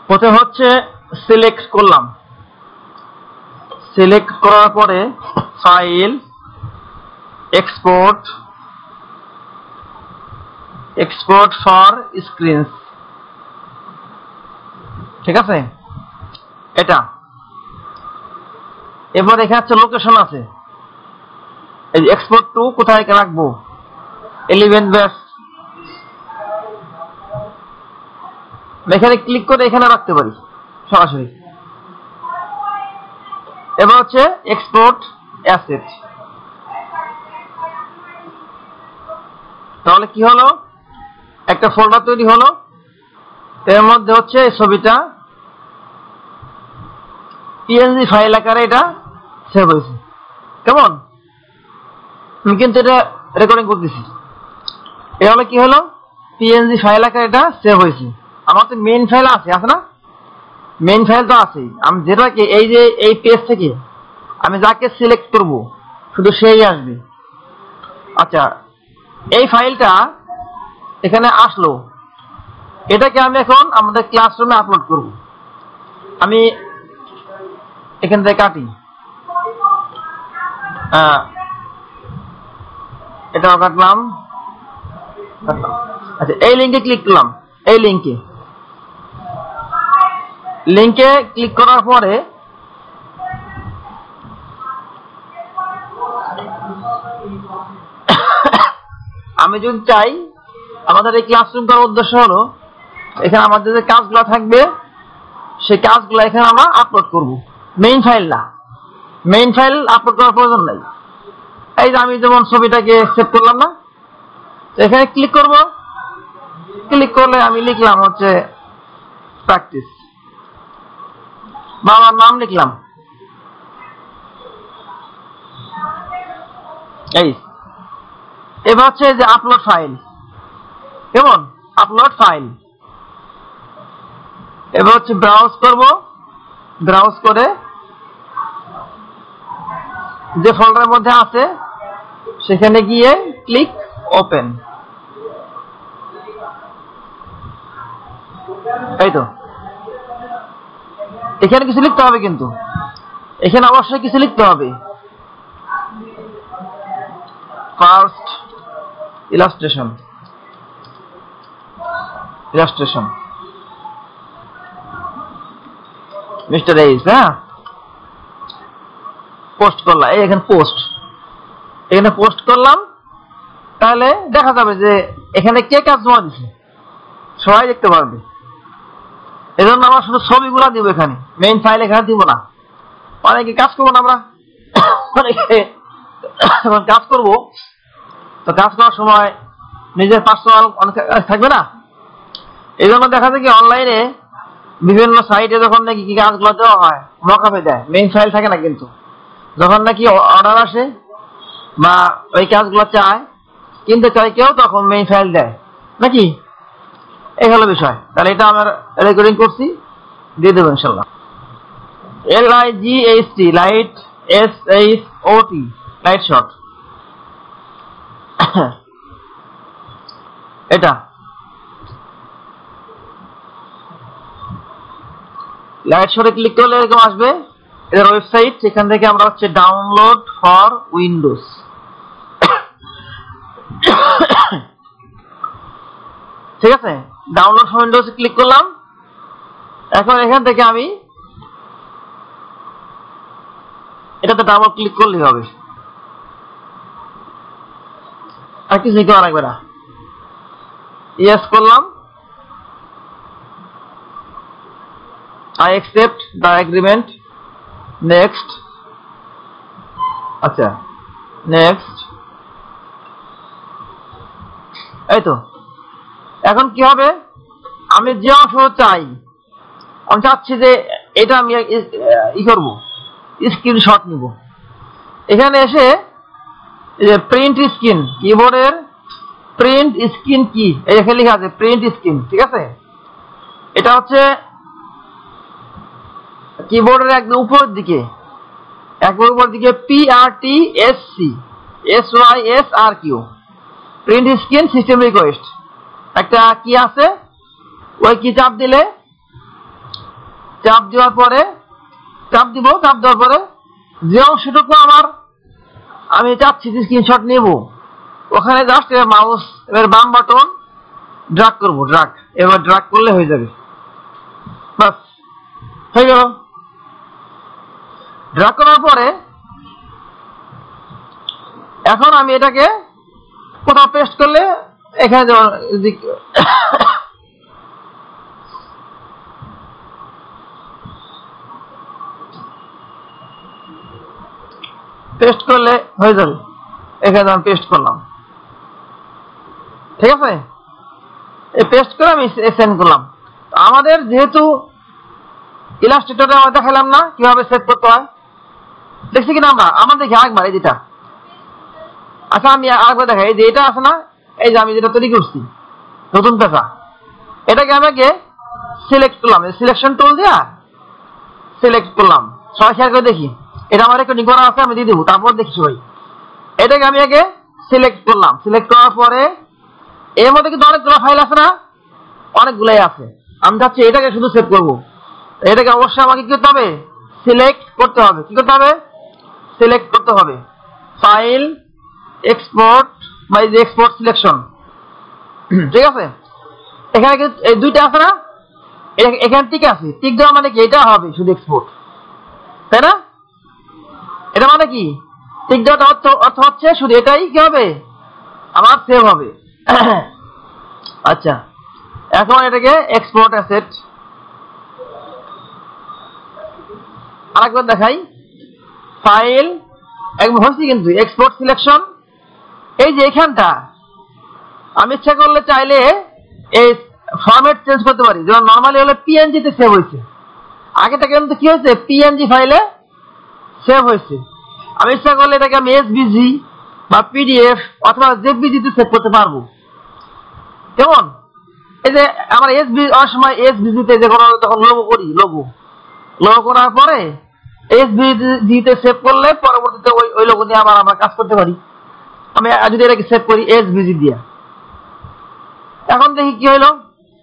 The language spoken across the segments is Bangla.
প্রথমে হচ্ছে সিলেক্ট করলাম, সিলেক্ট করার পরে file, export, export for screens, ঠিক আছে এটা। এবার এখানে হচ্ছে লোকেশন আছে, এই এক্সপোর্ট টু কোথায় রাখবো, 11 ব্যাস, এখানে ক্লিক করে এখানে রাখতে পারি সরাসরি। এবার হচ্ছে এক্সপোর্ট অ্যাসেট, তাহলে কি হলো, একটা ফোল্ডার তৈরি হলো, এর মধ্যে হচ্ছে এই ছবিটা পিএনজি ফাইল আকারে এটা সেভ হয়েছে। কেমন, আমি কিন্তু এটা রেকর্ডিং করতেছি, এ হলো কি হলো, পিএনজি ফাইল আকারে এটা সেভ হয়েছে। আমার তো মেইন ফাইল আছে না, মেইন ফাইল তো আছেই, আমি যেটাকে এই যে এই পেজ থেকে আমি যাকে সিলেক্ট করব শুধু সেই আসবে। আচ্ছা, এই ফাইলটা এখানে আসলো, এটাকে আমি এখন আমাদের ক্লাসরুমে আপলোড করব। আমি এখান থেকে কাটি, এটাও কাটলাম। আচ্ছা, এই লিঙ্কে ক্লিক করলাম, এই লিঙ্কে ক্লিক করার পরে আমি যদি চাই, আমাদের এই ক্লাসরুম করার উদ্দেশ্য হলো এখানে আমাদের যে কাজগুলো থাকবে সেই কাজগুলো এখানে আমরা আপলোড করব, মেইন ফাইল না, মেইন ফাইল আপলোড করার প্রয়োজন নাই। এই যে আমি যেমন ছবিটাকে সেভ করলাম না, এখানে ক্লিক করব, ক্লিক করলে আমি লিখলাম হচ্ছে প্র্যাকটিস, বাবার নাম লিখলাম, এই এবার হচ্ছে যে আপলোড ফাইল, কেমন আপলোড ফাইল। এবার হচ্ছে ব্রাউজ করব, ব্রাউজ করে যে ফোল্ডারের মধ্যে আছে সেখানে গিয়ে ক্লিক ওপেন, এই তো। এখানে কিছু লিখতে হবে, কিন্তু এখানে অবশ্যই কিছু লিখতে হবে। ফার্স্ট ইলাস্ট্রেশন, ইলাস্ট্রেশন মিস্টার এইস, হ্যাঁ পোস্ট করলাম, এই এখানে পোস্ট, এখানে পোস্ট করলাম, তাহলে দেখা যাবে যে এখানে কে কাজ জমা দিচ্ছে সবাই দেখতে পারবে। এজন্য আমরা শুধু ছবিগুলা দিব, এখানে মেইন ফাইল এখানে দিব না। অনেকে কাজ করবো না, আমরা অনেকে কাজ করবো, তো কাজ করার সময় নিজের পার্সোনাল অনেক থাকবে না, এই জন্য দেখা যায় কি অনলাইনে বিভিন্ন সাইটে যখন নাকি কি কাজগুলো দেওয়া হয় মকাপে দেয়, মেইন ফাইল থাকে না, কিন্তু যখন নাকি অর্ডার আসে বা ওই কাজগুলো চায় কিনতে চায় কেউ, তখন মেইন ফাইল দেয় নাকি, এই হলো বিষয়। তাহলে এটা আমার রেকর্ডিং করছি, দিয়ে দেবো ইনশাল্লাহ। LIGHT, light, SHOT, light shot, এটা লাইট শটে ক্লিক করলে এরকম আসবে এদের ওয়েবসাইট, সেখান থেকে আমরা হচ্ছে ডাউনলোড ফর উইন্ডোজ, ঠিক আছে, ডাউনলোড ফর উইন্ডোজ ক্লিক করলাম। এখন এখান থেকে আমি এটাতে ডাবল ক্লিক করলেই হবে, আর কিছু করা লাগবে না। ইয়েস করলাম, I accept the agreement, next, আচ্ছা নেক্সট, এই তো। এখন কি হবে, আমি যে অংশ চাই, আমি চাচ্ছি যে এটা আমি ই করবো, স্ক্রিনশট নিব, এখানে এসে প্রিন্ট স্ক্রিন, কিবোর্ডের প্রিন্ট স্ক্রিন কি, এখানে লেখা আছে প্রিন্ট স্ক্রিন, ঠিক আছে। এটা হচ্ছে কিবোর্ডের একদম উপরের দিকে, একবার উপরের দিকে PRTSC print screen system request একটা কি আছে, ওই কি চাপ দিলে চাপ দেওয়ার পরে চাপ দেওয়ার পরে যে অংশটুকু আমি চাচ্ছি যে স্ক্রিনশট নেব, ওখানে জাস্ট মাউস এবার বাম বাটন ড্র্যাগ করব, এবার ড্র্যাগ করলে হয়ে যাবে, বাস হয়ে গেল। ড্র্যাগ করার পরে এখন আমি এটাকে কোথাও পেস্ট করলে এখানে পেস্ট করলে হয়ে যাবে, এখানে আমি পেস্ট করলাম, ঠিক আছে। এই পেস্ট করে আমি সেন্ড করলাম। আমাদের যেহেতু ইলাস্ট্রেটরে আমরা দেখালাম না কিভাবে সেভ করতে হয়, দেখছি কিনা আমরা দেখি আরেকবার এই যেটা। আচ্ছা আমি আরেকবার দেখাই, এই যে এটা আছে না, এই যে আমি যেটা তৈরি করছি নতুন পেশা, এটাকে আমাকে সিলেক্ট করলাম, সিলেকশন টুল দিয়া সিলেক্ট করলাম। সবাই শেয়ার করে দেখি, এটা আমার রেকর্ডিং করা আছে, আমি দিয়ে দেবো, তারপর দেখি সবাই। এটাকে আমি আগে সিলেক্ট করলাম, সিলেক্ট করার পরে এর মধ্যে কিন্তু অনেকগুলো ফাইল আছে না, অনেকগুলাই আছে। আমি চাচ্ছি এটাকে শুধু সেভ করবো, এটাকে অবশ্যই আমাকে কি করতে হবে, সিলেক্ট করতে হবে। কি করতে হবে, সিলেক্ট করতে হবে, ফাইল এক্সপোর্ট বা এই যে এক্সপোর্ট সিলেকশন, ঠিক আছে। এখানে কিন্তু এই দুইটা আছে না, এখানে টিক আছে, টিক দেওয়া মানে কি এটা হবে শুধু এক্সপোর্ট, তাই না? এটা মানে কি টিক দেওয়াটা অর্থ হচ্ছে শুধু এটাই কি হবে, আমার সেভ হবে। আচ্ছা এখন এটাকে এক্সপোর্ট অ্যাসেট আরেকবার দেখাই, ফাইল একদম হয়েছে কিন্তু এক্সপোর্ট সিলেকশন। এই যে এখানটা আমি ইচ্ছা করলে চাইলে এই ফরম্যাট চেঞ্জ করতে পারি, যেমন নর্মালি হলে পিএনজি তে সেভ হয়েছে, আগেটা কিন্তু কি হয়েছে পিএনজি ফাইলে সেভ হয়েছে। আমি ইচ্ছা করলে এটাকে আমি এসভিজি বা পিডিএফ অথবা জেপিজি তে সেভ করতে পারবো। যেমন এই যে আমরা অনেক সময় এসভিজি তে যে কোনো তখন লোগো করি, লোগো করার পরে এসভিজি তে সেভ করলে পরবর্তীতে ওই লোগো দিয়ে আমরা কাজ করতে পারি। আমি যদি এটাকে সেভ করি এসভিজি দিয়ে, এখন দেখি কি হইলো,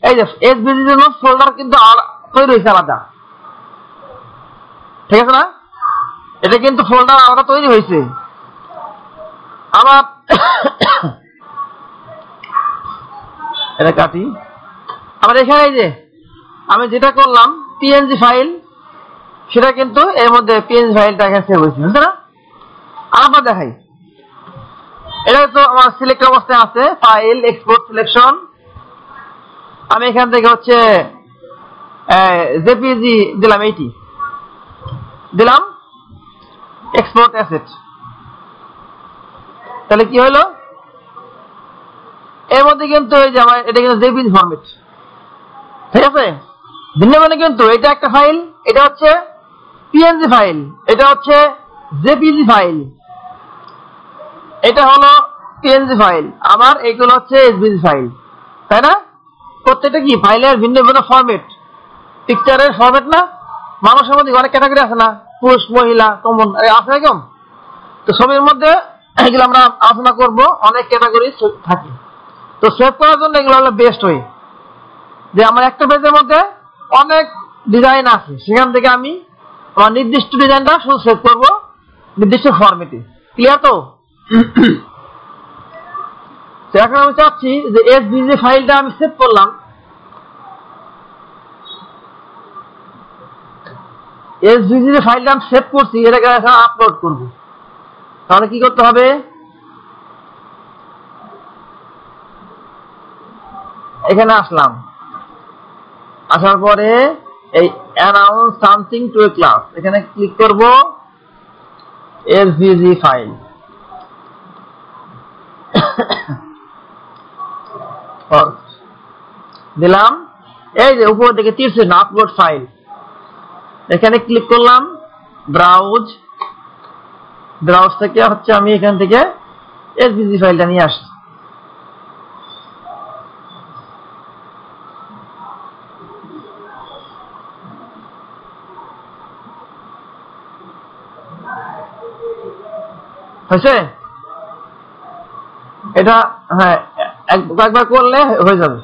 এই যে এসভিজি জন্য ফোল্ডার কিন্তু তৈরি হয়েছে আলাদা, ঠিক আছে না? এটা কিন্তু ফোল্ডার আলাদা তৈরি হয়েছে। আবার এটা কাটি, আবার এখানে এই যে আমি যেটা করলাম পিএনজি ফাইল, সেটা কিন্তু এর মধ্যে পিএনজি ফাইলটা এখানে সেভ হয়েছে, বুঝছে না? আবার দেখাই, এটা তো আমার সিলেক্ট অবস্থায় আছে, ফাইল এক্সপোর্ট সিলেকশন। আমি এখান থেকে হচ্ছে জেপিজি দিলাম, এইটি দিলাম এক্সপোর্ট অ্যাসেট। তাহলে কি হলো, এর মধ্যে কিন্তু এই যে আমার এটা কিন্তু জেপিজি ফরম্যাট, ঠিক আছে। ভিন্ন মানে কিন্তু এটা একটা ফাইল, এটা হচ্ছে পিএনজি ফাইল, এটা হচ্ছে জেপিজি ফাইল, এটা হলো পিএনজি ফাইল, আবার এইগুলো হচ্ছে এসভিজি ফাইল, তাই না? প্রত্যেকটা কি ফাইলের ভিন্ন ভিন্ন ফরম্যাট, পিকচারের ফরম্যাট না? মানুষের মধ্যে অনেক ক্যাটাগরি আছে না, পুরুষ মহিলা কমন আছে এরকম। তো ছবির মধ্যে এগুলো আমরা আলোচনা করব, অনেক ক্যাটাগরি থাকে। তো সেভ করার জন্য এগুলো হলো বেস্ট ওয়ে, যে আমার একটা পেজের মধ্যে অনেক ডিজাইন আছে, সেখান থেকে আমি আমার নির্দিষ্ট ডিজাইনটা শুধু সেভ করব নির্দিষ্ট ফরম্যাটে। ক্লিয়ার তো? এখন আমি চাচ্ছি যে এসভিজি ফাইলটা আমি সেভ করলাম, এসভিজি ফাইলটা আমি সেভ করছি, এটাকে এখন আপলোড করব। তাহলে কি করতে হবে, এখানে আসলাম, আসার পরে এই announce something to A class, এখানে ক্লিক করব, এসভিজি ফাইল দিলাম, এই যে উপর থেকে তীরছে না আপলোড ফাইল, এখানে ক্লিক করলাম, ব্রাউজ থেকে হচ্ছে আমি এখান থেকে এসভিজি ফাইলটা নিয়ে আসছি। হয়েছে এটা? হ্যাঁ, একবার করলে হয়ে যাবে।